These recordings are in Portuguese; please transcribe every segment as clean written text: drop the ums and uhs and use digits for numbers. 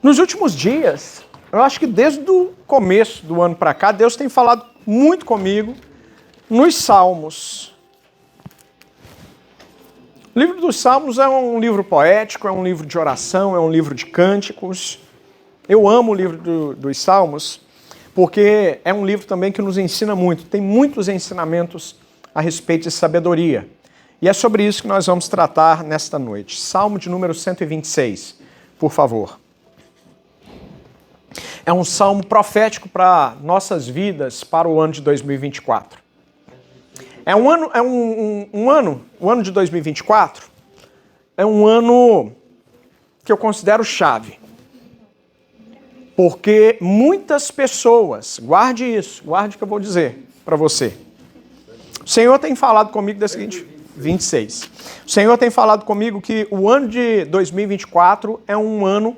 Nos últimos dias, eu acho que desde o começo do ano para cá, Deus tem falado muito comigo nos Salmos. O livro dos Salmos é um livro poético, é um livro de oração, é um livro de cânticos. Eu amo o livro dos Salmos porque é um livro também que nos ensina muito. Tem muitos ensinamentos a respeito de sabedoria. E é sobre isso que nós vamos tratar nesta noite. Salmo de número 126, por favor. É um salmo profético para nossas vidas, para o ano de 2024. O ano de 2024 é um ano que eu considero chave. Porque muitas pessoas, guarde isso, guarde o que eu vou dizer para você. O Senhor tem falado comigo da seguinte 26. O Senhor tem falado comigo que o ano de 2024 é um ano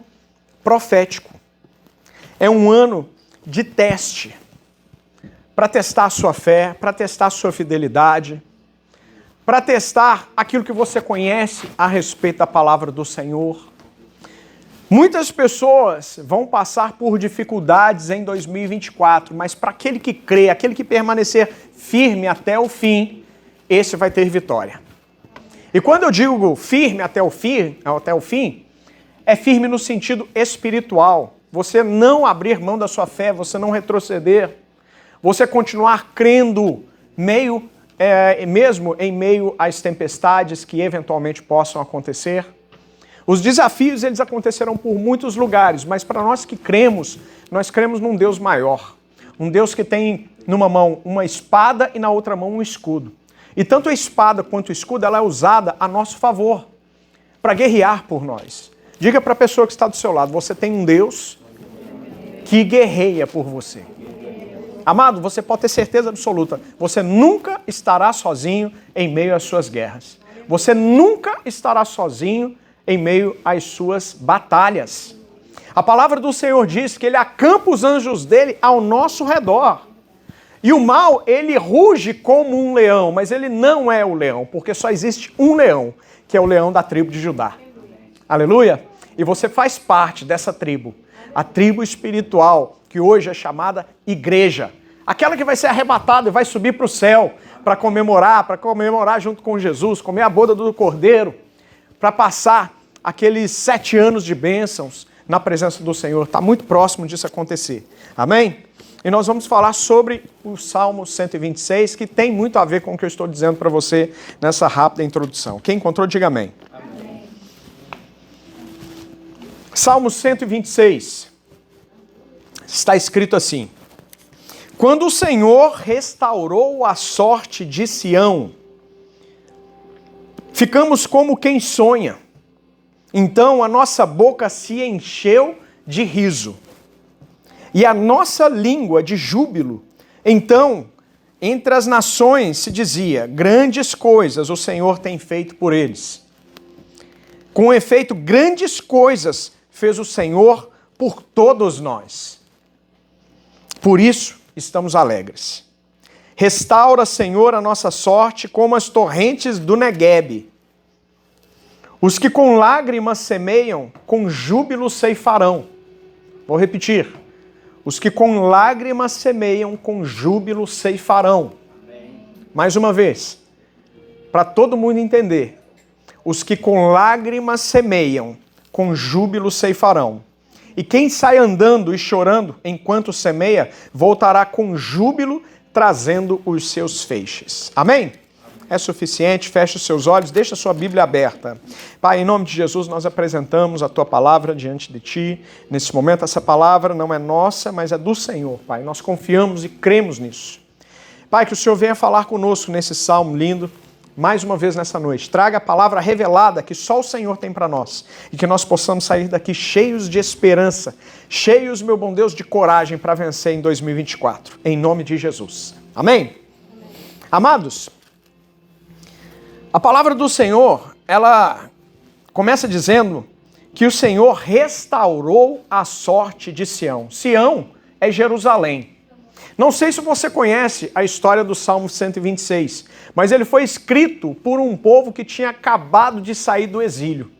profético. É um ano de teste. Para testar a sua fé, para testar a sua fidelidade, para testar aquilo que você conhece a respeito da palavra do Senhor. Muitas pessoas vão passar por dificuldades em 2024, mas para aquele que crê, aquele que permanecer firme até o fim, esse vai ter vitória. E quando eu digo firme até o fim, é firme no sentido espiritual. Você não abrir mão da sua fé, você não retroceder, você continuar crendo mesmo em meio às tempestades que eventualmente possam acontecer. Os desafios, eles acontecerão por muitos lugares, mas para nós que cremos, nós cremos num Deus maior. Um Deus que tem numa mão uma espada e na outra mão um escudo. E tanto a espada quanto o escudo, ela é usada a nosso favor, para guerrear por nós. Diga para a pessoa que está do seu lado, você tem um Deus que guerreia por você. Amado, você pode ter certeza absoluta, você nunca estará sozinho em meio às suas guerras. Você nunca estará sozinho em meio às suas batalhas. A palavra do Senhor diz que Ele acampa os anjos dele ao nosso redor. E o mal, ele ruge como um leão, mas ele não é o leão, porque só existe um leão, que é o leão da tribo de Judá. Aleluia? E você faz parte dessa tribo, a tribo espiritual, que hoje é chamada igreja. Aquela que vai ser arrebatada e vai subir para o céu para comemorar junto com Jesus, comer a boda do Cordeiro, para passar aqueles 7 anos de bênçãos na presença do Senhor. Está muito próximo disso acontecer. Amém? E nós vamos falar sobre o Salmo 126, que tem muito a ver com o que eu estou dizendo para você nessa rápida introdução. Quem encontrou, diga amém. Amém. Salmo 126. Está escrito assim: quando o Senhor restaurou a sorte de Sião, ficamos como quem sonha. Então a nossa boca se encheu de riso, e a nossa língua de júbilo. Então, entre as nações se dizia, grandes coisas o Senhor tem feito por eles. Com efeito, grandes coisas fez o Senhor por todos nós. Por isso, estamos alegres. Restaura, Senhor, a nossa sorte como as torrentes do Neguebe. Os que com lágrimas semeiam, com júbilo ceifarão. Vou repetir. Os que com lágrimas semeiam, com júbilo ceifarão. Amém. Mais uma vez, para todo mundo entender. Os que com lágrimas semeiam, com júbilo ceifarão. E quem sai andando e chorando enquanto semeia, voltará com júbilo, trazendo os seus feixes. Amém? É suficiente, feche os seus olhos, deixa a sua Bíblia aberta. Pai, em nome de Jesus, nós apresentamos a Tua palavra diante de Ti. Nesse momento, essa palavra não é nossa, mas é do Senhor, Pai. Nós confiamos e cremos nisso. Pai, que o Senhor venha falar conosco nesse salmo lindo, mais uma vez nessa noite. Traga a palavra revelada que só o Senhor tem para nós. E que nós possamos sair daqui cheios de esperança, cheios, meu bom Deus, de coragem para vencer em 2024. Em nome de Jesus. Amém? Amados, a palavra do Senhor, ela começa dizendo que o Senhor restaurou a sorte de Sião. Sião é Jerusalém. Não sei se você conhece a história do Salmo 126, mas ele foi escrito por um povo que tinha acabado de sair do exílio.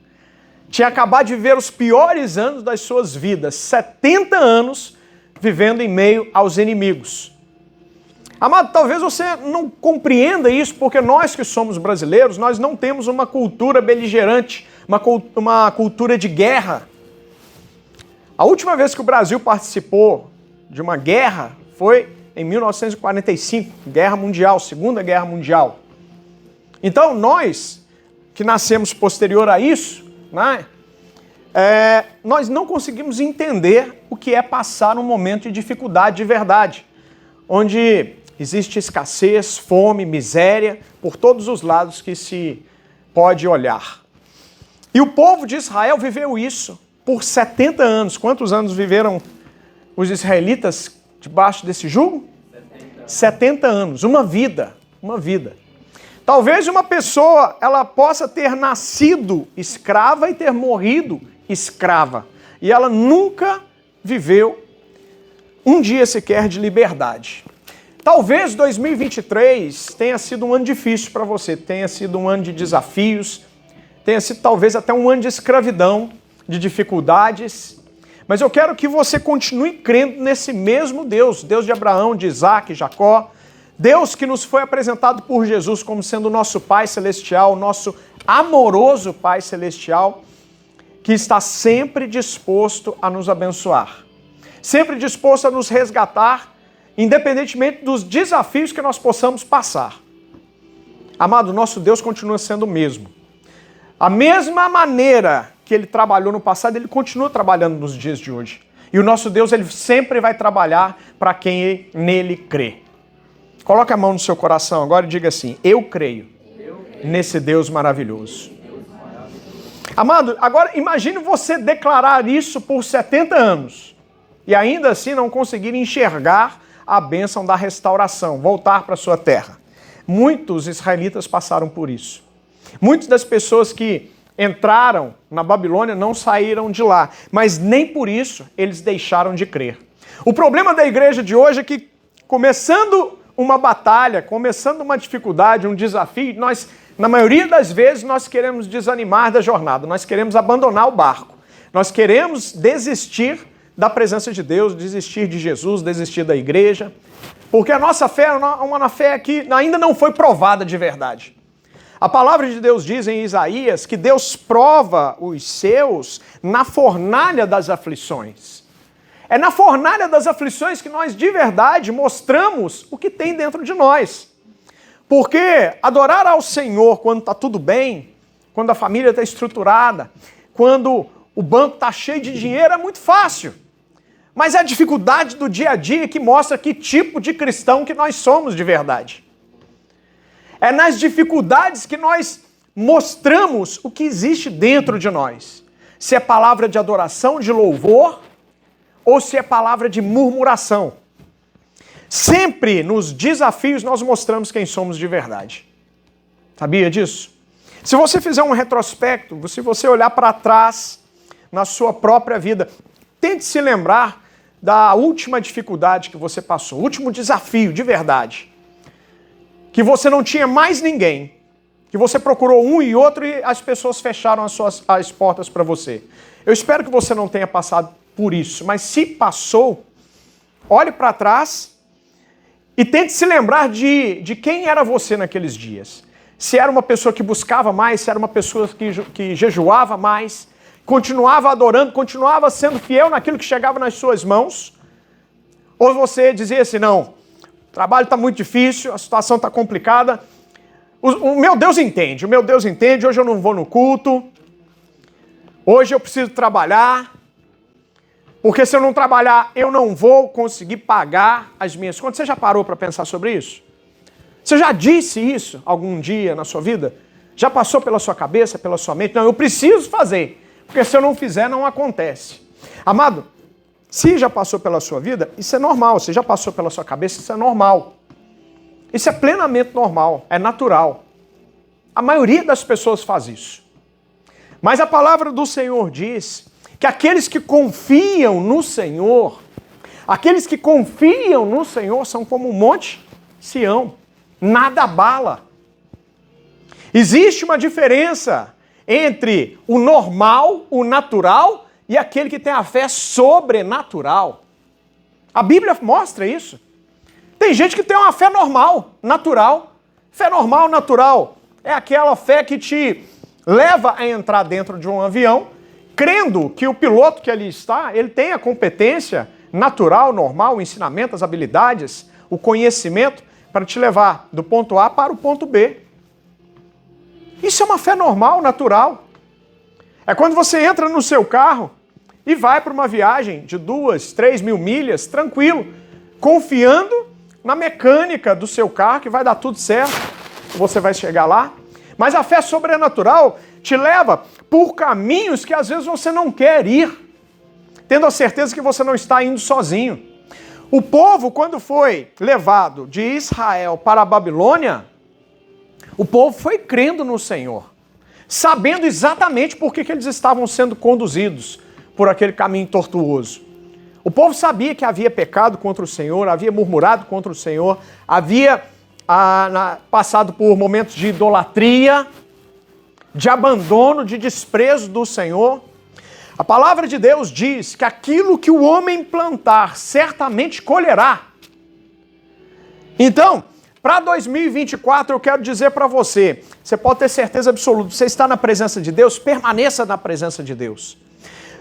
tinha acabado de viver os piores anos das suas vidas, 70 anos vivendo em meio aos inimigos. Amado, talvez você não compreenda isso, porque nós que somos brasileiros, nós não temos uma cultura beligerante, uma cultura de guerra. A última vez que o Brasil participou de uma guerra foi em 1945, Guerra Mundial, Segunda Guerra Mundial. Então nós, que nascemos posterior a isso, né, nós não conseguimos entender o que é passar um momento de dificuldade de verdade, onde existe escassez, fome, miséria, por todos os lados que se pode olhar. E o povo de Israel viveu isso por 70 anos. Quantos anos viveram os israelitas debaixo desse jugo? 70 anos, uma vida. Talvez uma pessoa ela possa ter nascido escrava e ter morrido escrava. E ela nunca viveu um dia sequer de liberdade. Talvez 2023 tenha sido um ano difícil para você, tenha sido um ano de desafios, tenha sido talvez até um ano de escravidão, de dificuldades, mas eu quero que você continue crendo nesse mesmo Deus, Deus de Abraão, de Isaac, Jacó, Deus que nos foi apresentado por Jesus como sendo o nosso Pai Celestial, nosso amoroso Pai Celestial, que está sempre disposto a nos abençoar, sempre disposto a nos resgatar, independentemente dos desafios que nós possamos passar. Amado, nosso Deus continua sendo o mesmo. A mesma maneira que Ele trabalhou no passado, Ele continua trabalhando nos dias de hoje. E o nosso Deus, Ele sempre vai trabalhar para quem nele crê. Coloque a mão no seu coração agora e diga assim: eu creio nesse Deus maravilhoso. Amado, agora imagine você declarar isso por 70 anos e ainda assim não conseguir enxergar a bênção da restauração, voltar para a sua terra. Muitos israelitas passaram por isso. Muitas das pessoas que entraram na Babilônia não saíram de lá, mas nem por isso eles deixaram de crer. O problema da igreja de hoje é que, começando uma batalha, começando uma dificuldade, um desafio, nós, na maioria das vezes, nós queremos desanimar da jornada, nós queremos abandonar o barco, nós queremos desistir da presença de Deus, desistir de Jesus, desistir da igreja, porque a nossa fé é uma fé que ainda não foi provada de verdade. A palavra de Deus diz em Isaías que Deus prova os seus na fornalha das aflições. É na fornalha das aflições que nós de verdade mostramos o que tem dentro de nós. Porque adorar ao Senhor quando está tudo bem, quando a família está estruturada, quando o banco está cheio de dinheiro é muito fácil. Mas é a dificuldade do dia a dia que mostra que tipo de cristão que nós somos de verdade. É nas dificuldades que nós mostramos o que existe dentro de nós. Se é palavra de adoração, de louvor, ou se é palavra de murmuração. Sempre nos desafios nós mostramos quem somos de verdade. Sabia disso? Se você fizer um retrospecto, se você olhar para trás na sua própria vida, tente se lembrar da última dificuldade que você passou, o último desafio de verdade. Que você não tinha mais ninguém, que você procurou um e outro e as pessoas fecharam as portas para você. Eu espero que você não tenha passado por isso, mas se passou, olhe para trás e tente se lembrar de quem era você naqueles dias. Se era uma pessoa que buscava mais, se era uma pessoa que jejuava mais, continuava adorando, continuava sendo fiel naquilo que chegava nas suas mãos, ou você dizia assim, não, o trabalho está muito difícil, a situação está complicada, o meu Deus entende, hoje eu não vou no culto, hoje eu preciso trabalhar, porque se eu não trabalhar, eu não vou conseguir pagar as minhas contas. Você já parou para pensar sobre isso? Você já disse isso algum dia na sua vida? Já passou pela sua cabeça, pela sua mente? Não, eu preciso fazer, porque se eu não fizer, não acontece. Amado, se já passou pela sua vida, isso é normal. Se já passou pela sua cabeça, isso é normal. Isso é plenamente normal, é natural. A maioria das pessoas faz isso. Mas a palavra do Senhor diz que aqueles que confiam no Senhor, são como um monte Sião, nada abala. Existe uma diferença entre o normal, o natural, e aquele que tem a fé sobrenatural. A Bíblia mostra isso. Tem gente que tem uma fé normal, natural. Fé normal, natural, é aquela fé que te leva a entrar dentro de um avião, crendo que o piloto que ali está, ele tem a competência natural, normal, o ensinamento, as habilidades, o conhecimento para te levar do ponto A para o ponto B. Isso é uma fé normal, natural. É quando você entra no seu carro e vai para uma viagem de 2, 3 mil milhas, tranquilo, confiando na mecânica do seu carro, que vai dar tudo certo, você vai chegar lá. Mas a fé sobrenatural te leva por caminhos que às vezes você não quer ir, tendo a certeza que você não está indo sozinho. O povo, quando foi levado de Israel para a Babilônia, o povo foi crendo no Senhor, sabendo exatamente por que eles estavam sendo conduzidos por aquele caminho tortuoso. O povo sabia que havia pecado contra o Senhor, havia murmurado contra o Senhor, havia passado por momentos de idolatria, de abandono, de desprezo do Senhor. A palavra de Deus diz que aquilo que o homem plantar, certamente colherá. Então, para 2024, eu quero dizer para você, você pode ter certeza absoluta, você está na presença de Deus, permaneça na presença de Deus.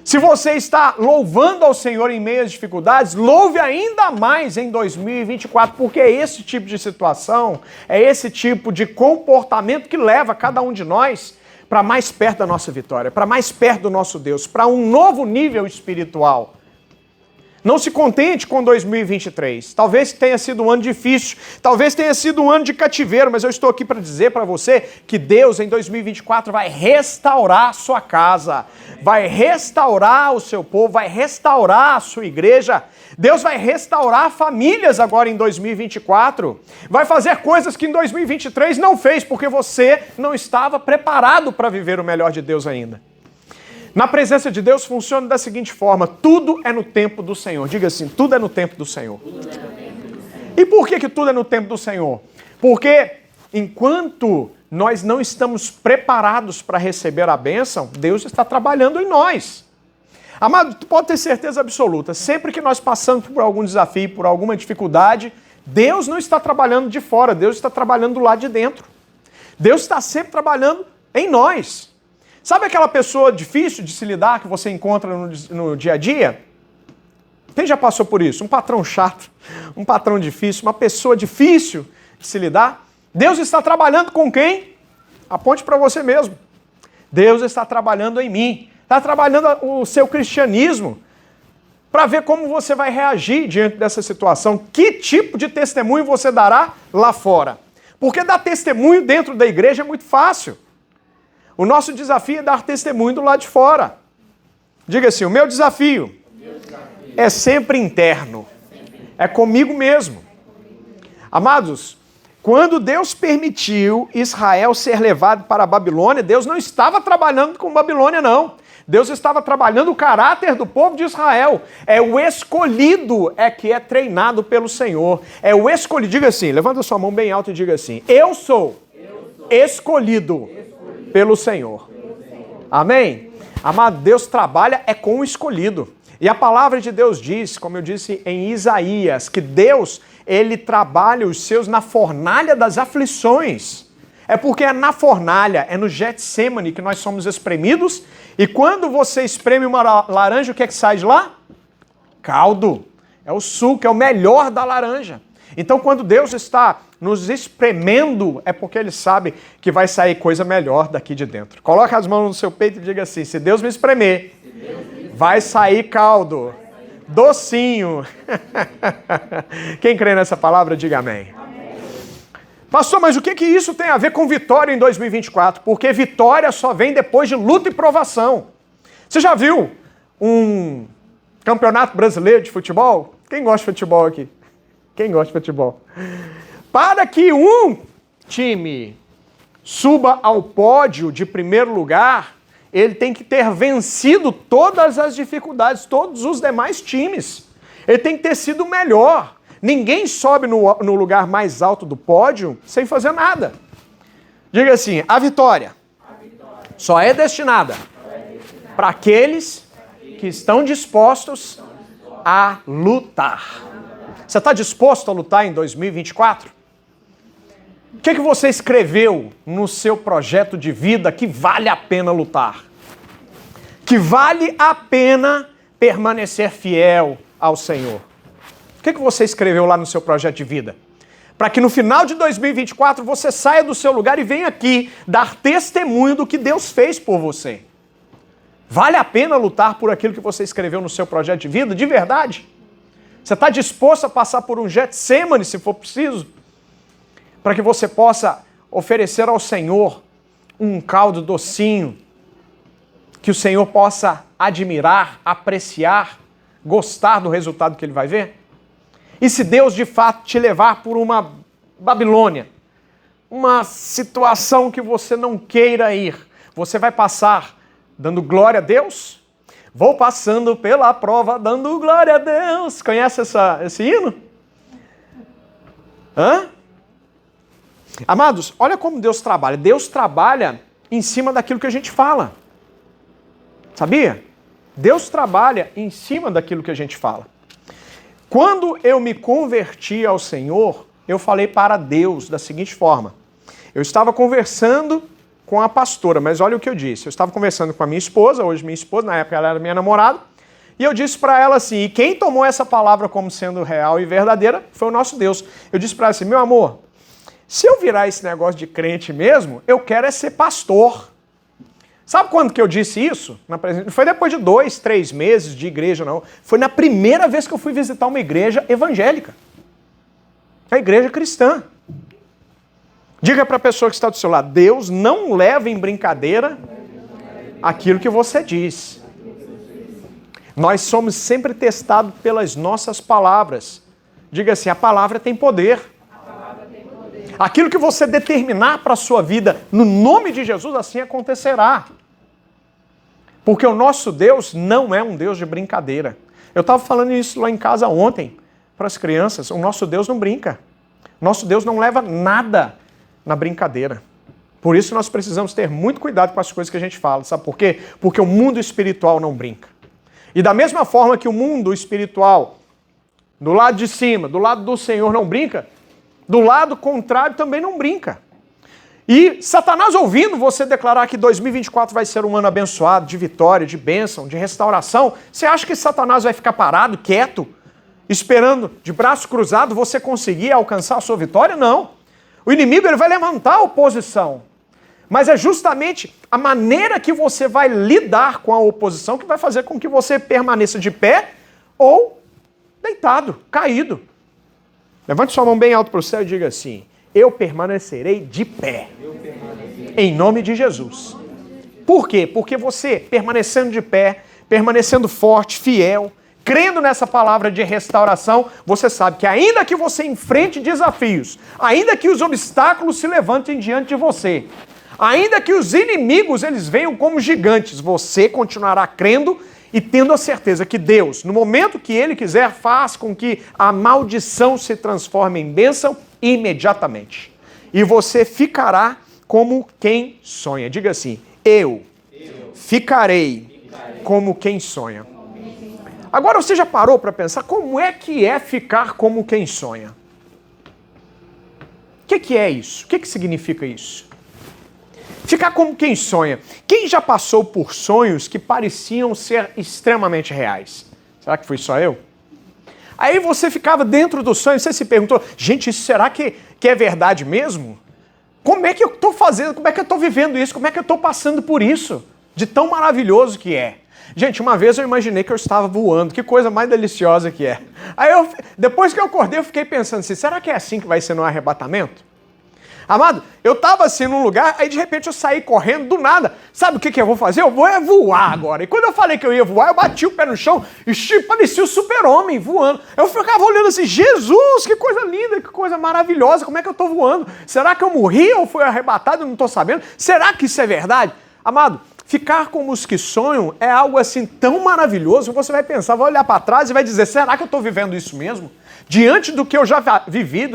Se você está louvando ao Senhor em meio às dificuldades, louve ainda mais em 2024, porque é esse tipo de situação, é esse tipo de comportamento que leva cada um de nós para mais perto da nossa vitória, para mais perto do nosso Deus, para um novo nível espiritual. Não se contente com 2023. Talvez tenha sido um ano difícil, talvez tenha sido um ano de cativeiro, mas eu estou aqui para dizer para você que Deus em 2024 vai restaurar a sua casa, vai restaurar o seu povo, vai restaurar a sua igreja. Deus vai restaurar famílias agora em 2024. Vai fazer coisas que em 2023 não fez, porque você não estava preparado para viver o melhor de Deus ainda. Na presença de Deus funciona da seguinte forma: tudo é no tempo do Senhor. Diga assim, tudo é no tempo do Senhor. E por que tudo é no tempo do Senhor? Porque enquanto nós não estamos preparados para receber a bênção, Deus está trabalhando em nós. Amado, tu pode ter certeza absoluta, sempre que nós passamos por algum desafio, por alguma dificuldade, Deus não está trabalhando de fora, Deus está trabalhando do lado de dentro. Deus está sempre trabalhando em nós. Sabe aquela pessoa difícil de se lidar que você encontra no dia a dia? Quem já passou por isso? Um patrão chato, um patrão difícil, uma pessoa difícil de se lidar? Deus está trabalhando com quem? Aponte para você mesmo. Deus está trabalhando em mim. Está trabalhando o seu cristianismo para ver como você vai reagir diante dessa situação. Que tipo de testemunho você dará lá fora? Porque dar testemunho dentro da igreja é muito fácil. O nosso desafio é dar testemunho do lado de fora. Diga assim, o meu desafio é sempre interno. É comigo mesmo. Amados, quando Deus permitiu Israel ser levado para a Babilônia, Deus não estava trabalhando com Babilônia, não. Deus estava trabalhando o caráter do povo de Israel. É o escolhido que é treinado pelo Senhor. É o escolhido. Diga assim, levanta sua mão bem alto e diga assim, eu sou escolhido pelo Senhor. Amém? Amado, Deus trabalha com o escolhido. E a palavra de Deus diz, como eu disse em Isaías, que Deus, ele trabalha os seus na fornalha das aflições. É porque é na fornalha, é no Getsemane que nós somos espremidos. E quando você espreme uma laranja, o que é que sai de lá? Caldo. É o suco, é o melhor da laranja. Então, quando Deus está nos espremendo, é porque Ele sabe que vai sair coisa melhor daqui de dentro. Coloque as mãos no seu peito e diga assim, se Deus me espremer, vai sair caldo, docinho. Quem crê nessa palavra, diga amém. Pastor, mas o que isso tem a ver com vitória em 2024? Porque vitória só vem depois de luta e provação. Você já viu um campeonato brasileiro de futebol? Quem gosta de futebol aqui? Quem gosta de futebol? Para que um time suba ao pódio de primeiro lugar, ele tem que ter vencido todas as dificuldades, todos os demais times. Ele tem que ter sido o melhor. Ninguém sobe no lugar mais alto do pódio sem fazer nada. Diga assim, a vitória só é destinada para aqueles que estão dispostos a lutar. Você está disposto a lutar em 2024? O que você escreveu no seu projeto de vida que vale a pena lutar? Que vale a pena permanecer fiel ao Senhor? O que você escreveu lá no seu projeto de vida? Para que no final de 2024 você saia do seu lugar e venha aqui dar testemunho do que Deus fez por você. Vale a pena lutar por aquilo que você escreveu no seu projeto de vida? De verdade? Você está disposto a passar por um Getsemane, se for preciso? Para que você possa oferecer ao Senhor um caldo docinho, que o Senhor possa admirar, apreciar, gostar do resultado que Ele vai ver? E se Deus de fato te levar por uma Babilônia, uma situação que você não queira ir, você vai passar dando glória a Deus? Vou passando pela prova dando glória a Deus. Conhece esse hino? Hã? Amados, olha como Deus trabalha. Deus trabalha em cima daquilo que a gente fala. Sabia? Deus trabalha em cima daquilo que a gente fala. Quando eu me converti ao Senhor, eu falei para Deus da seguinte forma. Eu estava conversando com a pastora, mas olha o que eu disse. Eu estava conversando com a minha esposa, hoje minha esposa, na época ela era minha namorada, e eu disse para ela assim, e quem tomou essa palavra como sendo real e verdadeira foi o nosso Deus. Eu disse para ela assim, meu amor, se eu virar esse negócio de crente mesmo, eu quero é ser pastor. Sabe quando que eu disse isso? Não foi depois de 2, 3 meses de igreja, não. Foi na primeira vez que eu fui visitar uma igreja evangélica. A igreja cristã. Diga para a pessoa que está do seu lado, Deus não leva em brincadeira aquilo que você diz. Nós somos sempre testados pelas nossas palavras. Diga assim, a palavra tem poder. Aquilo que você determinar para a sua vida, no nome de Jesus, assim acontecerá. Porque o nosso Deus não é um Deus de brincadeira. Eu estava falando isso lá em casa ontem, para as crianças. O nosso Deus não brinca. O nosso Deus não leva nada na brincadeira. Por isso nós precisamos ter muito cuidado com as coisas que a gente fala. Sabe por quê? Porque o mundo espiritual não brinca. E da mesma forma que o mundo espiritual, do lado de cima, do lado do Senhor não brinca, do lado contrário também não brinca. E Satanás ouvindo você declarar que 2024 vai ser um ano abençoado, de vitória, de bênção, de restauração, você acha que Satanás vai ficar parado, quieto, esperando, de braço cruzado, você conseguir alcançar a sua vitória? Não. O inimigo ele vai levantar a oposição. Mas é justamente a maneira que você vai lidar com a oposição que vai fazer com que você permaneça de pé ou deitado, caído. Levante sua mão bem alto para o céu e diga assim, eu permanecerei de pé, em nome de Jesus. Por quê? Porque você, permanecendo de pé, permanecendo forte, fiel, crendo nessa palavra de restauração, você sabe que ainda que você enfrente desafios, ainda que os obstáculos se levantem diante de você, ainda que os inimigos eles venham como gigantes, você continuará crendo e tendo a certeza que Deus, no momento que Ele quiser, faz com que a maldição se transforme em bênção imediatamente. E você ficará como quem sonha. Diga assim, eu ficarei como quem sonha. Agora você já parou para pensar como é que é ficar como quem sonha? O que é isso? O que significa isso? Ficar como quem sonha. Quem já passou por sonhos que pareciam ser extremamente reais? Será que fui só eu? Aí você ficava dentro do sonho, você se perguntou, gente, isso será que é verdade mesmo? Como é que eu estou fazendo? Como é que eu estou vivendo isso? Como é que eu estou passando por isso? De tão maravilhoso que é. Gente, uma vez eu imaginei que eu estava voando, que coisa mais deliciosa que é. Aí depois que eu acordei, eu fiquei pensando assim, será que é assim que vai ser no arrebatamento? Amado, eu estava assim num lugar, aí de repente eu saí correndo do nada. Sabe o que eu vou fazer? Eu vou voar agora. E quando eu falei que eu ia voar, eu bati o pé no chão e parecia o super-homem voando. Eu ficava olhando assim, Jesus, que coisa linda, que coisa maravilhosa, como é que eu estou voando? Será que eu morri ou fui arrebatado e não estou sabendo? Será que isso é verdade? Amado, ficar como os que sonham é algo assim tão maravilhoso que você vai pensar, vai olhar para trás e vai dizer, será que eu estou vivendo isso mesmo? Diante do que eu já vivi,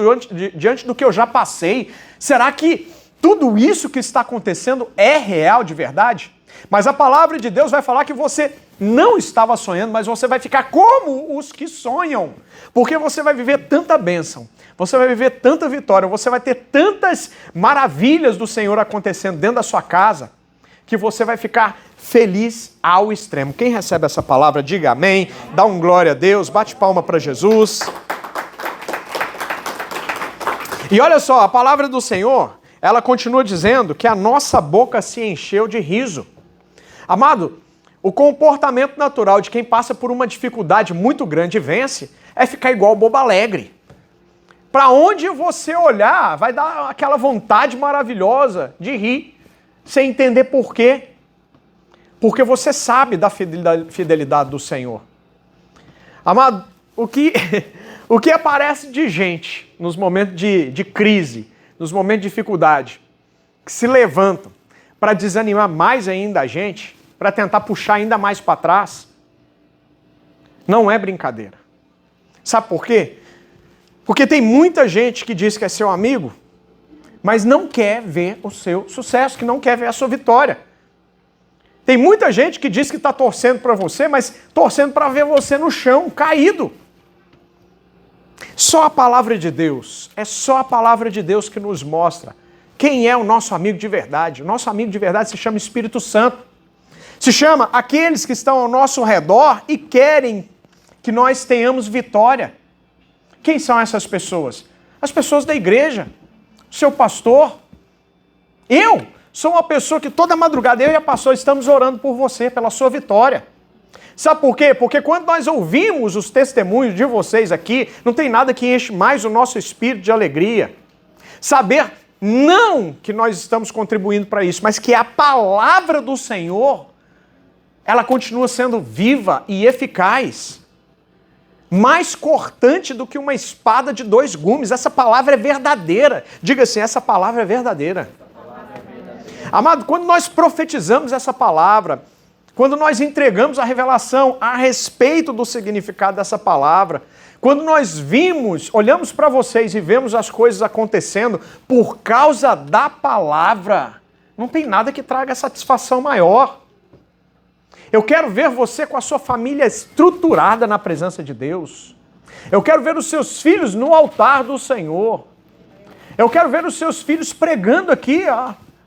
diante do que eu já passei, será que tudo isso que está acontecendo é real de verdade? Mas a palavra de Deus vai falar que você não estava sonhando, mas você vai ficar como os que sonham. Porque você vai viver tanta bênção, você vai viver tanta vitória, você vai ter tantas maravilhas do Senhor acontecendo dentro da sua casa, que você vai ficar feliz ao extremo. Quem recebe essa palavra, diga amém, dá um glória a Deus, bate palma para Jesus. E olha só, a palavra do Senhor, ela continua dizendo que a nossa boca se encheu de riso. Amado, o comportamento natural de quem passa por uma dificuldade muito grande e vence é ficar igual o bobo alegre. Para onde você olhar, vai dar aquela vontade maravilhosa de rir, sem entender por quê. Porque você sabe da fidelidade do Senhor. Amado, o que aparece de gente nos momentos de crise, nos momentos de dificuldade, que se levantam para desanimar mais ainda a gente, para tentar puxar ainda mais para trás, não é brincadeira. Sabe por quê? Porque tem muita gente que diz que é seu amigo, mas não quer ver o seu sucesso, que não quer ver a sua vitória. Tem muita gente que diz que está torcendo para você, mas torcendo para ver você no chão, caído. Só a palavra de Deus, é só a palavra de Deus que nos mostra quem é o nosso amigo de verdade. O nosso amigo de verdade se chama Espírito Santo. Se chama aqueles que estão ao nosso redor e querem que nós tenhamos vitória. Quem são essas pessoas? As pessoas da igreja, o seu pastor. Eu sou uma pessoa que toda madrugada, eu e a pastora estamos orando por você, pela sua vitória. Sabe por quê? Porque quando nós ouvimos os testemunhos de vocês aqui, não tem nada que enche mais o nosso espírito de alegria. Saber não que nós estamos contribuindo para isso, mas que a palavra do Senhor, ela continua sendo viva e eficaz. Mais cortante do que uma espada de 2 gumes. Essa palavra é verdadeira. Diga assim, essa palavra é verdadeira. Amado, quando nós profetizamos essa palavra, quando nós entregamos a revelação a respeito do significado dessa palavra, quando nós olhamos para vocês e vemos as coisas acontecendo por causa da palavra, não tem nada que traga satisfação maior. Eu quero ver você com a sua família estruturada na presença de Deus. Eu quero ver os seus filhos no altar do Senhor. Eu quero ver os seus filhos pregando aqui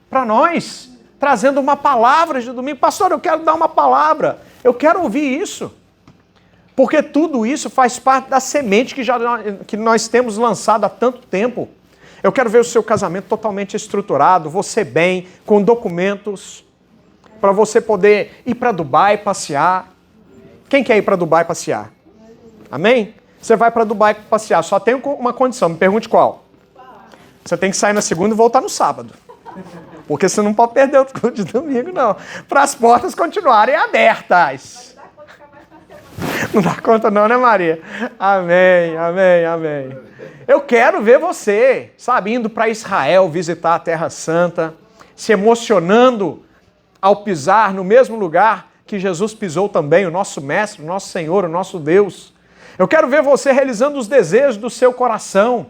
para nós, trazendo uma palavra de domingo. Pastor, eu quero dar uma palavra. Eu quero ouvir isso. Porque tudo isso faz parte da semente que nós temos lançado há tanto tempo. Eu quero ver o seu casamento totalmente estruturado, você bem, com documentos, para você poder ir para Dubai passear. Quem quer ir para Dubai passear? Amém? Você vai para Dubai passear, só tem uma condição, me pergunte qual. Você tem que sair na segunda e voltar no sábado. Porque você não pode perder o culto de domingo, não. Para as portas continuarem abertas. Não dá conta não, né, Maria? Amém, amém, amém. Eu quero ver você, sabe, indo para Israel visitar a Terra Santa, se emocionando ao pisar no mesmo lugar que Jesus pisou também, o nosso Mestre, o nosso Senhor, o nosso Deus. Eu quero ver você realizando os desejos do seu coração,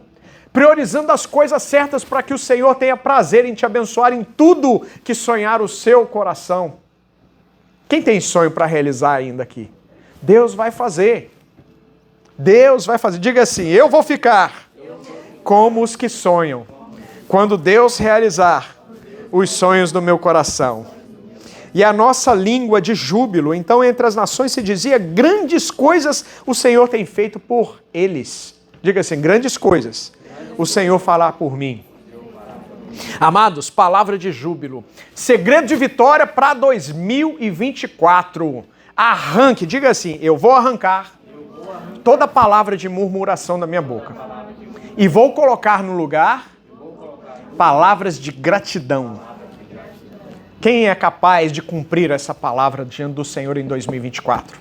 priorizando as coisas certas para que o Senhor tenha prazer em te abençoar em tudo que sonhar o seu coração. Quem tem sonho para realizar ainda aqui? Deus vai fazer. Deus vai fazer. Diga assim, eu vou ficar como os que sonham, quando Deus realizar os sonhos do meu coração. E a nossa língua de júbilo, então entre as nações se dizia, grandes coisas o Senhor tem feito por eles. Diga assim, grandes coisas o Senhor fará por mim. Amados, palavra de júbilo. Segredo de vitória para 2024. Arranque, diga assim, eu vou arrancar toda palavra de murmuração da minha boca. E vou colocar no lugar palavras de gratidão. Quem é capaz de cumprir essa palavra diante do Senhor em 2024?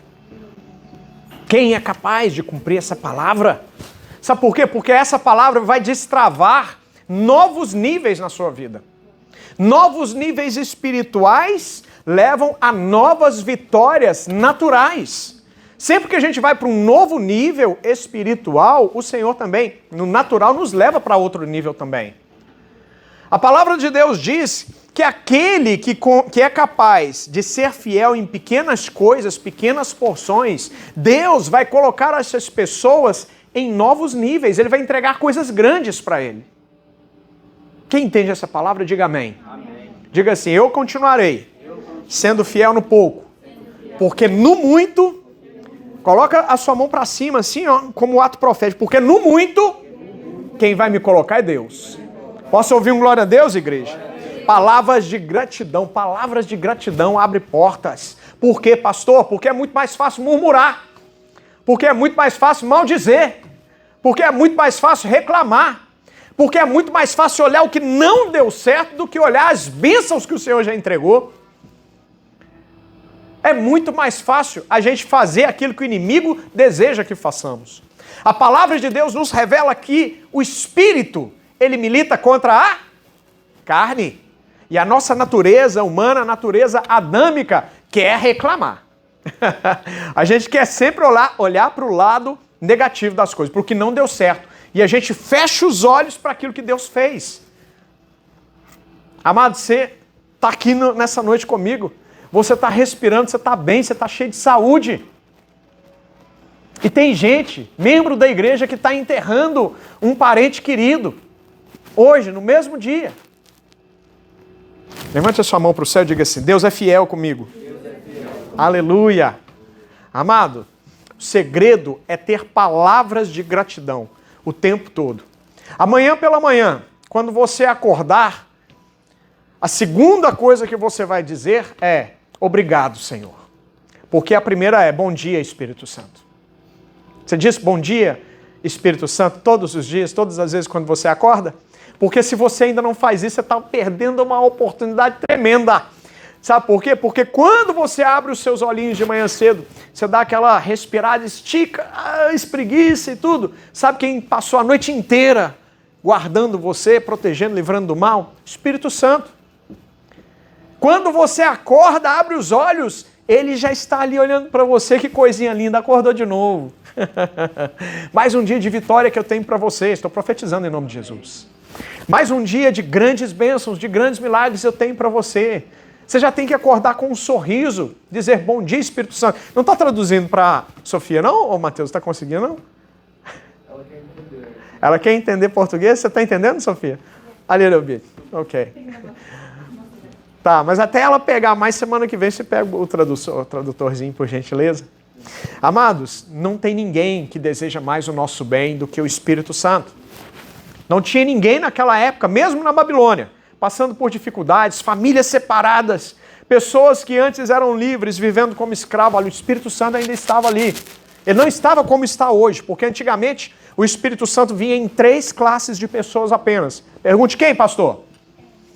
Quem é capaz de cumprir essa palavra? Sabe por quê? Porque essa palavra vai destravar novos níveis na sua vida. Novos níveis espirituais levam a novas vitórias naturais. Sempre que a gente vai para um novo nível espiritual, o Senhor também, no natural, nos leva para outro nível também. A palavra de Deus diz que aquele que é capaz de ser fiel em pequenas coisas, pequenas porções, Deus vai colocar essas pessoas em novos níveis. Ele vai entregar coisas grandes para ele. Quem entende essa palavra, diga amém. Amém. Diga assim, eu continuarei sendo fiel no pouco, porque no muito, coloca a sua mão para cima assim, ó, como ato profético, porque no muito, quem vai me colocar é Deus. Posso ouvir um glória a Deus, igreja? Palavras de gratidão abrem portas. Por quê, pastor? Porque é muito mais fácil murmurar. Porque é muito mais fácil maldizer. Porque é muito mais fácil reclamar. Porque é muito mais fácil olhar o que não deu certo do que olhar as bênçãos que o Senhor já entregou. É muito mais fácil a gente fazer aquilo que o inimigo deseja que façamos. A palavra de Deus nos revela que o Espírito, ele milita contra a carne. E a nossa natureza humana, a natureza adâmica, quer reclamar. A gente quer sempre olhar para o lado negativo das coisas, para o que não deu certo. E a gente fecha os olhos para aquilo que Deus fez. Amado, você está aqui nessa noite comigo. Você está respirando, você está bem, você está cheio de saúde. E tem gente, membro da igreja, que está enterrando um parente querido. Hoje, no mesmo dia. Levante a sua mão para o céu e diga assim, Deus é fiel comigo. Deus é fiel. Aleluia. Amado, o segredo é ter palavras de gratidão o tempo todo. Amanhã pela manhã, quando você acordar, a segunda coisa que você vai dizer é, obrigado, Senhor. Porque a primeira é, bom dia, Espírito Santo. Você diz bom dia, Espírito Santo, todos os dias, todas as vezes quando você acorda? Porque se você ainda não faz isso, você está perdendo uma oportunidade tremenda. Sabe por quê? Porque quando você abre os seus olhinhos de manhã cedo, você dá aquela respirada, estica, espreguiça e tudo. Sabe quem passou a noite inteira guardando você, protegendo, livrando do mal? Espírito Santo. Quando você acorda, abre os olhos, ele já está ali olhando para você, que coisinha linda, acordou de novo. Mais um dia de vitória que eu tenho para você, estou profetizando em nome de Jesus. Mais um dia de grandes bênçãos, de grandes milagres eu tenho para você. Você já tem que acordar com um sorriso, dizer bom dia, Espírito Santo. Não está traduzindo para Sofia, não? Ô, Mateus, está conseguindo, não? Ela quer entender. Ela quer entender português? Você está entendendo, Sofia? A little bit. Ok. Tá, mas até ela pegar mais, semana que vem você pega o tradutorzinho, por gentileza. Amados, não tem ninguém que deseja mais o nosso bem do que o Espírito Santo. Não tinha ninguém naquela época, mesmo na Babilônia, passando por dificuldades, famílias separadas, pessoas que antes eram livres, vivendo como escravos. O Espírito Santo ainda estava ali. Ele não estava como está hoje, porque antigamente o Espírito Santo vinha em 3 classes de pessoas apenas. Pergunte quem, pastor?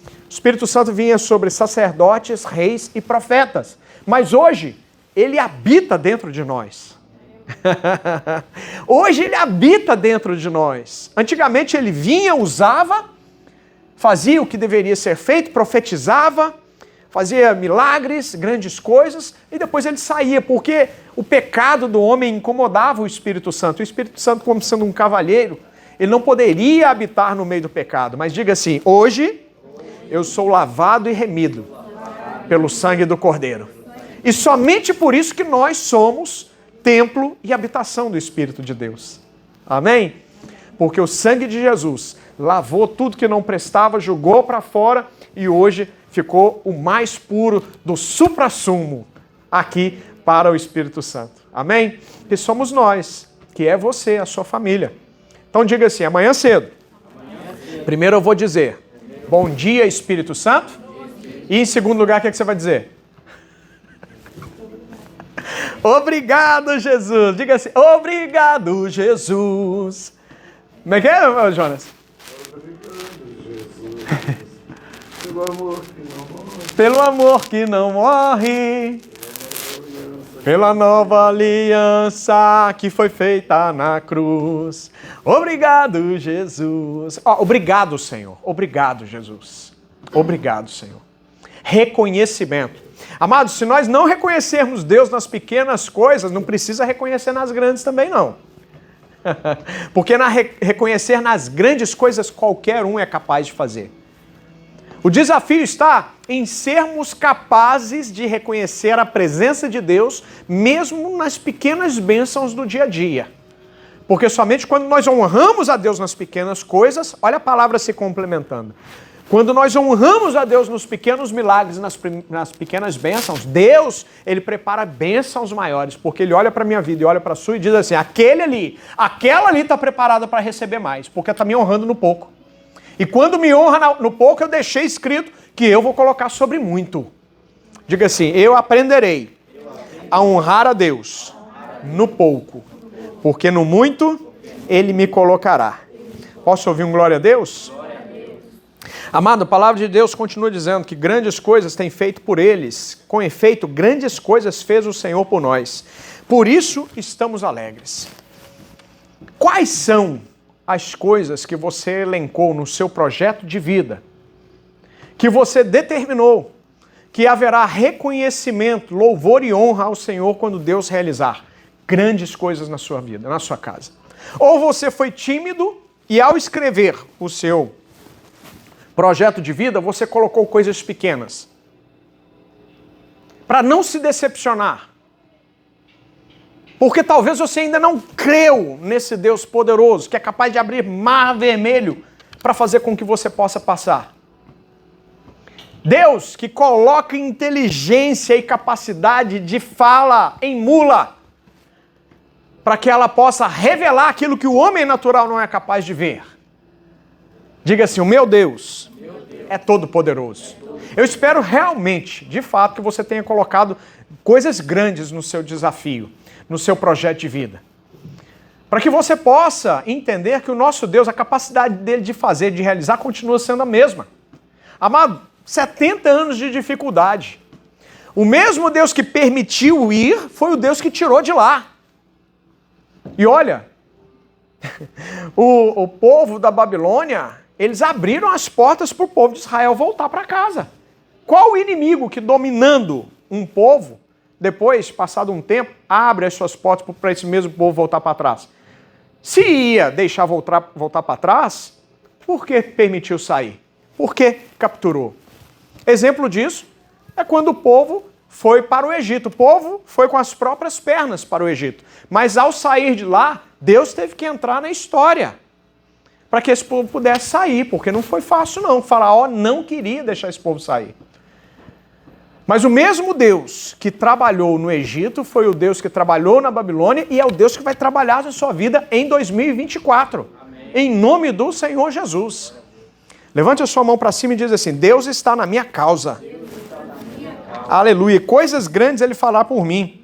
O Espírito Santo vinha sobre sacerdotes, reis e profetas. Mas hoje, ele habita dentro de nós. Hoje ele habita dentro de nós. Antigamente ele vinha, usava, fazia o que deveria ser feito, profetizava, fazia milagres, grandes coisas, e depois ele saía, porque o pecado do homem incomodava o Espírito Santo. O Espírito Santo, como sendo um cavalheiro, ele não poderia habitar no meio do pecado. Mas diga assim, hoje eu sou lavado e remido pelo sangue do Cordeiro. E somente por isso que nós somos templo e habitação do Espírito de Deus. Amém? Porque o sangue de Jesus lavou tudo que não prestava, jogou para fora e hoje ficou o mais puro do suprassumo aqui para o Espírito Santo. Amém? Que somos nós, que é você, a sua família. Então diga assim, amanhã cedo. Primeiro eu vou dizer, bom dia, Espírito Santo. E em segundo lugar, o que você vai dizer? Obrigado, Jesus. Diga assim, obrigado, Jesus. Como é que é, Jonas? Obrigado, Jesus. Pelo amor que não morre. Pela nova aliança que foi feita na cruz. Obrigado, Jesus. Obrigado, Senhor. Obrigado, Jesus. Obrigado, Senhor. Reconhecimento. Amados, se nós não reconhecermos Deus nas pequenas coisas, não precisa reconhecer nas grandes também, não. Porque reconhecer nas grandes coisas qualquer um é capaz de fazer. O desafio está em sermos capazes de reconhecer a presença de Deus, mesmo nas pequenas bênçãos do dia a dia. Porque somente quando nós honramos a Deus nas pequenas coisas, olha a palavra se complementando. Quando nós honramos a Deus nos pequenos milagres, nas pequenas bênçãos, Deus, Ele prepara bênçãos maiores, porque Ele olha para a minha vida e olha para a sua e diz assim, aquela ali está preparada para receber mais, porque está me honrando no pouco. E quando me honra no pouco, eu deixei escrito que eu vou colocar sobre muito. Diga assim, eu aprenderei a honrar a Deus no pouco, porque no muito Ele me colocará. Posso ouvir um glória a Deus? Amado, a palavra de Deus continua dizendo que grandes coisas tem feito por eles. Com efeito, grandes coisas fez o Senhor por nós. Por isso estamos alegres. Quais são as coisas que você elencou no seu projeto de vida, que você determinou que haverá reconhecimento, louvor e honra ao Senhor quando Deus realizar grandes coisas na sua vida, na sua casa? Ou você foi tímido e ao escrever o seu projeto de vida, você colocou coisas pequenas para não se decepcionar? Porque talvez você ainda não creu nesse Deus poderoso, que é capaz de abrir mar vermelho para fazer com que você possa passar. Deus que coloca inteligência e capacidade de fala em mula, para que ela possa revelar aquilo que o homem natural não é capaz de ver. Diga assim, o meu Deus é todo poderoso. Eu espero realmente, de fato, que você tenha colocado coisas grandes no seu desafio, no seu projeto de vida. Para que você possa entender que o nosso Deus, a capacidade dele de fazer, de realizar, continua sendo a mesma. Amado, 70 anos de dificuldade. O mesmo Deus que permitiu ir, foi o Deus que tirou de lá. E olha, o povo da Babilônia, eles abriram as portas para o povo de Israel voltar para casa. Qual o inimigo que dominando um povo, depois, passado um tempo, abre as suas portas para esse mesmo povo voltar para trás? Se ia deixar voltar para trás, por que permitiu sair? Por que capturou? Exemplo disso é quando o povo foi para o Egito. O povo foi com as próprias pernas para o Egito. Mas ao sair de lá, Deus teve que entrar na história para que esse povo pudesse sair, porque não foi fácil não. O faraó não queria deixar esse povo sair. Mas o mesmo Deus que trabalhou no Egito foi o Deus que trabalhou na Babilônia e é o Deus que vai trabalhar na sua vida em 2024. Amém. Em nome do Senhor Jesus. Levante a sua mão para cima e diz assim, Deus está na minha causa. Deus está na minha causa. Aleluia. Coisas grandes Ele fará por mim.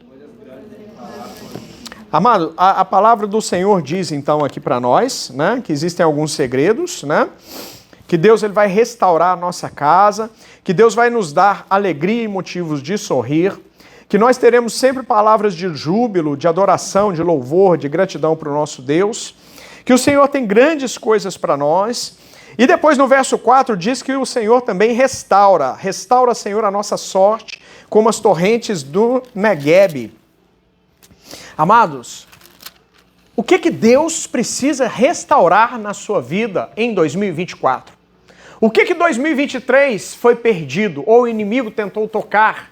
Amado, a palavra do Senhor diz então aqui para nós, né, que existem alguns segredos, né? Que Deus ele vai restaurar a nossa casa, que Deus vai nos dar alegria e motivos de sorrir, que nós teremos sempre palavras de júbilo, de adoração, de louvor, de gratidão para o nosso Deus, que o Senhor tem grandes coisas para nós. E depois no verso 4 diz que o Senhor também restaura, Senhor, a nossa sorte, como as torrentes do Neguebe. Amados, o que Deus precisa restaurar na sua vida em 2024? O que 2023 foi perdido ou o inimigo tentou tocar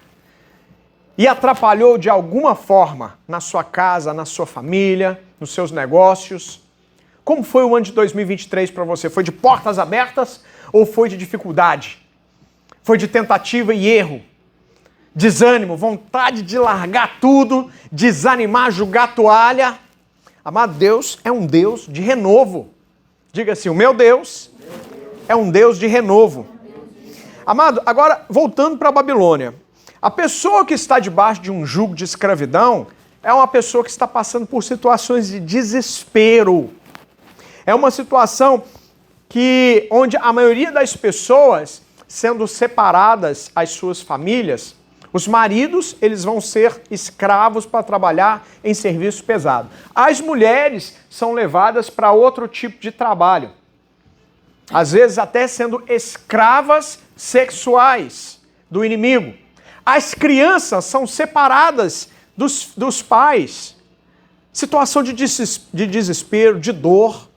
e atrapalhou de alguma forma na sua casa, na sua família, nos seus negócios? Como foi o ano de 2023 para você? Foi de portas abertas ou foi de dificuldade? Foi de tentativa e erro? Desânimo, vontade de largar tudo, desanimar, jogar toalha? Amado, Deus é um Deus de renovo. Diga assim, o meu Deus é um Deus de renovo. Amado, agora voltando para a Babilônia. A pessoa que está debaixo de um jugo de escravidão é uma pessoa que está passando por situações de desespero. É uma situação onde a maioria das pessoas, sendo separadas as suas famílias, os maridos, eles vão ser escravos para trabalhar em serviço pesado. As mulheres são levadas para outro tipo de trabalho. Às vezes até sendo escravas sexuais do inimigo. As crianças são separadas dos pais. Situação de desespero, de dor.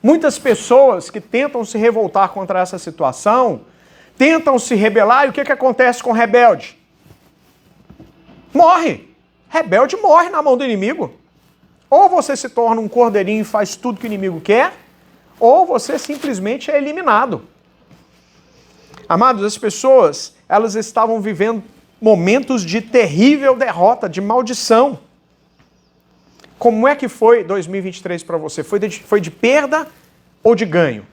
Muitas pessoas que tentam se revoltar contra essa situação tentam se rebelar, e o que acontece com o rebelde? Morre. Rebelde morre na mão do inimigo. Ou você se torna um cordeirinho e faz tudo que o inimigo quer, ou você simplesmente é eliminado. Amados, as pessoas, elas estavam vivendo momentos de terrível derrota, de maldição. Como é que foi 2023 para você? Foi de perda ou de ganho?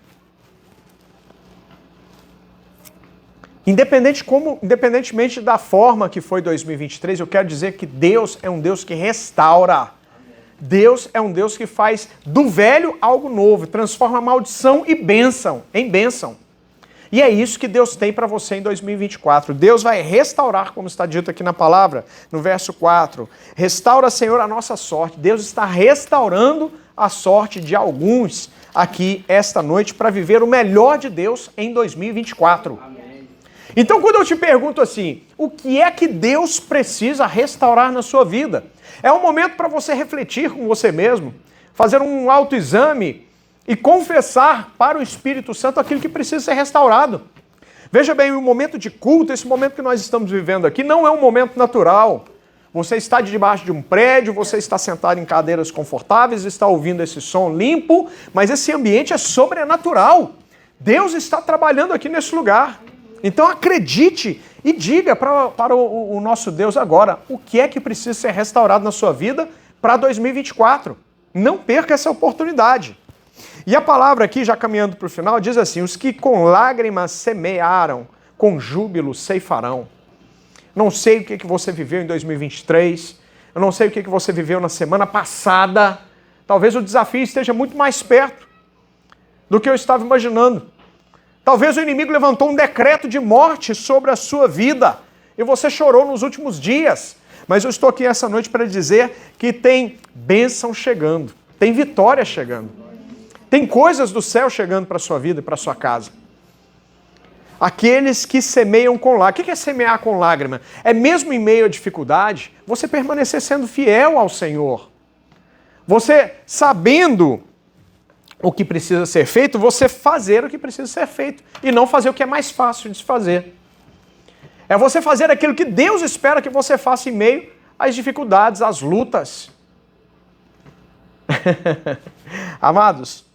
Independentemente da forma que foi 2023, eu quero dizer que Deus é um Deus que restaura. Deus é um Deus que faz do velho algo novo, transforma maldição e bênção em bênção. E é isso que Deus tem para você em 2024. Deus vai restaurar, como está dito aqui na palavra, no verso 4. Restaura, Senhor, a nossa sorte. Deus está restaurando a sorte de alguns aqui esta noite para viver o melhor de Deus em 2024. Amém. Então, quando eu te pergunto assim, o que é que Deus precisa restaurar na sua vida? É um momento para você refletir com você mesmo, fazer um autoexame e confessar para o Espírito Santo aquilo que precisa ser restaurado. Veja bem, o momento de culto, esse momento que nós estamos vivendo aqui, não é um momento natural. Você está debaixo de um prédio, você está sentado em cadeiras confortáveis, está ouvindo esse som limpo, mas esse ambiente é sobrenatural. Deus está trabalhando aqui nesse lugar. Então acredite e diga para o nosso Deus agora o que é que precisa ser restaurado na sua vida para 2024. Não perca essa oportunidade. E a palavra aqui, já caminhando para o final, diz assim: os que com lágrimas semearam, com júbilo ceifarão. Não sei o que você viveu em 2023, eu não sei o que você viveu na semana passada. Talvez o desafio esteja muito mais perto do que eu estava imaginando. Talvez o inimigo levantou um decreto de morte sobre a sua vida e você chorou nos últimos dias. Mas eu estou aqui essa noite para dizer que tem bênção chegando, tem vitória chegando. Tem coisas do céu chegando para a sua vida e para a sua casa. Aqueles que semeiam com lágrimas. O que é semear com lágrima? É mesmo em meio à dificuldade, você permanecer sendo fiel ao Senhor. Você, sabendo o que precisa ser feito, você fazer o que precisa ser feito. E não fazer o que é mais fácil de se fazer. É você fazer aquilo que Deus espera que você faça em meio às dificuldades, às lutas. Amados,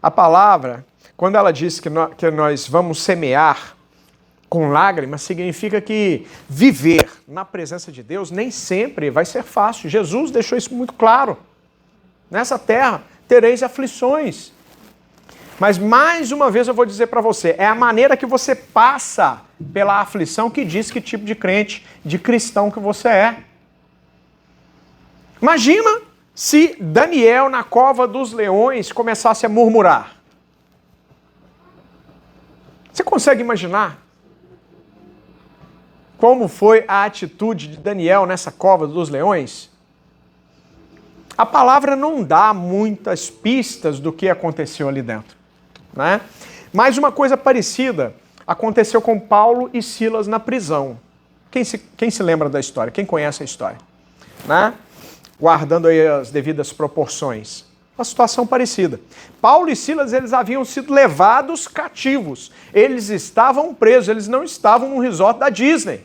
a palavra, quando ela diz que nós vamos semear com lágrimas, significa que viver na presença de Deus nem sempre vai ser fácil. Jesus deixou isso muito claro. Nessa terra tereis aflições. Mas mais uma vez eu vou dizer para você, é a maneira que você passa pela aflição que diz que tipo de crente, de cristão que você é. Imagina se Daniel, na cova dos leões, começasse a murmurar. Você consegue imaginar como foi a atitude de Daniel nessa cova dos leões? A palavra não dá muitas pistas do que aconteceu ali dentro, né? Mas uma coisa parecida aconteceu com Paulo e Silas na prisão. Quem se lembra da história? Quem conhece a história? Né? Guardando aí as devidas proporções. Uma situação parecida. Paulo e Silas, eles haviam sido levados cativos. Eles estavam presos, eles não estavam no resort da Disney.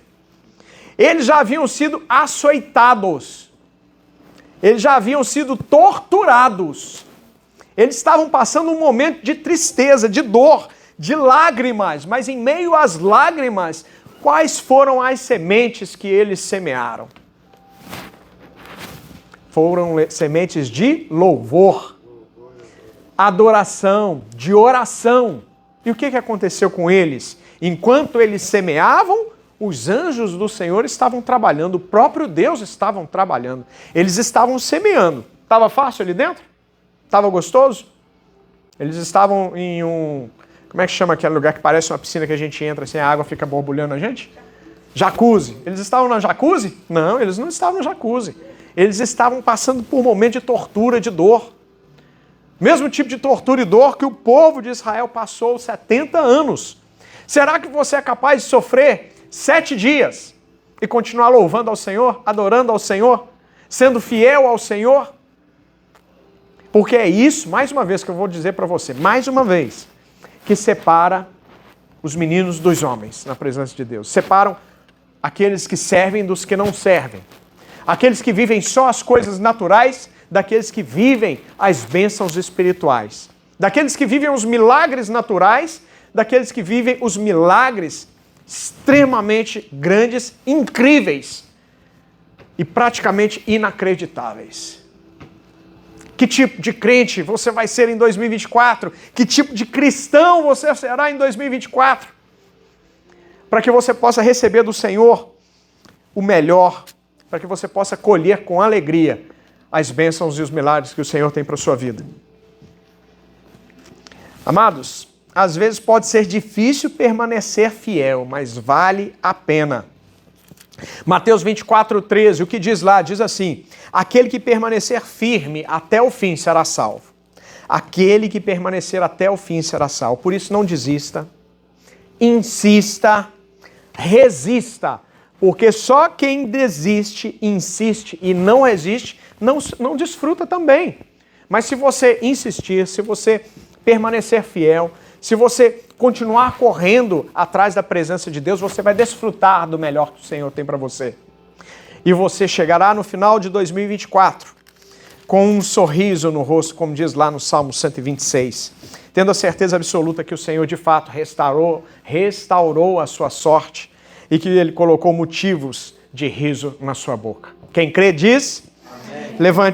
Eles já haviam sido açoitados. Eles já haviam sido torturados. Eles estavam passando um momento de tristeza, de dor, de lágrimas. Mas em meio às lágrimas, quais foram as sementes que eles semearam? Foram sementes de louvor, adoração, de oração. E o que aconteceu com eles? Enquanto eles semeavam, os anjos do Senhor estavam trabalhando, o próprio Deus estava trabalhando. Eles estavam semeando. Estava fácil ali dentro? Estava gostoso? Eles estavam em um... Como é que chama aquele lugar que parece uma piscina que a gente entra assim, a água fica borbulhando a gente? Jacuzzi. Eles estavam na jacuzzi? Não, eles não estavam no jacuzzi. Eles estavam passando por um momento de tortura, de dor. Mesmo tipo de tortura e dor que o povo de Israel passou 70 anos. Será que você é capaz de sofrer 7 dias e continuar louvando ao Senhor, adorando ao Senhor, sendo fiel ao Senhor? Porque é isso, mais uma vez, que eu vou dizer para você, mais uma vez, que separa os meninos dos homens na presença de Deus. Separam aqueles que servem dos que não servem. Aqueles que vivem só as coisas naturais daqueles que vivem as bênçãos espirituais. Daqueles que vivem os milagres naturais, daqueles que vivem os milagres extremamente grandes, incríveis e praticamente inacreditáveis. Que tipo de crente você vai ser em 2024? Que tipo de cristão você será em 2024? Para que você possa receber do Senhor o melhor, para que você possa colher com alegria as bênçãos e os milagres que o Senhor tem para a sua vida. Amados, às vezes pode ser difícil permanecer fiel, mas vale a pena. Mateus 24:13, o que diz lá? Diz assim: aquele que permanecer firme até o fim será salvo. Aquele que permanecer até o fim será salvo. Por isso não desista, insista, resista, porque só quem desiste, insiste e não resiste, não desfruta também. Mas se você insistir, se você permanecer fiel, se você continuar correndo atrás da presença de Deus, você vai desfrutar do melhor que o Senhor tem para você. E você chegará no final de 2024 com um sorriso no rosto, como diz lá no Salmo 126, tendo a certeza absoluta que o Senhor de fato restaurou a sua sorte e que Ele colocou motivos de riso na sua boca. Quem crê diz, amém. Levante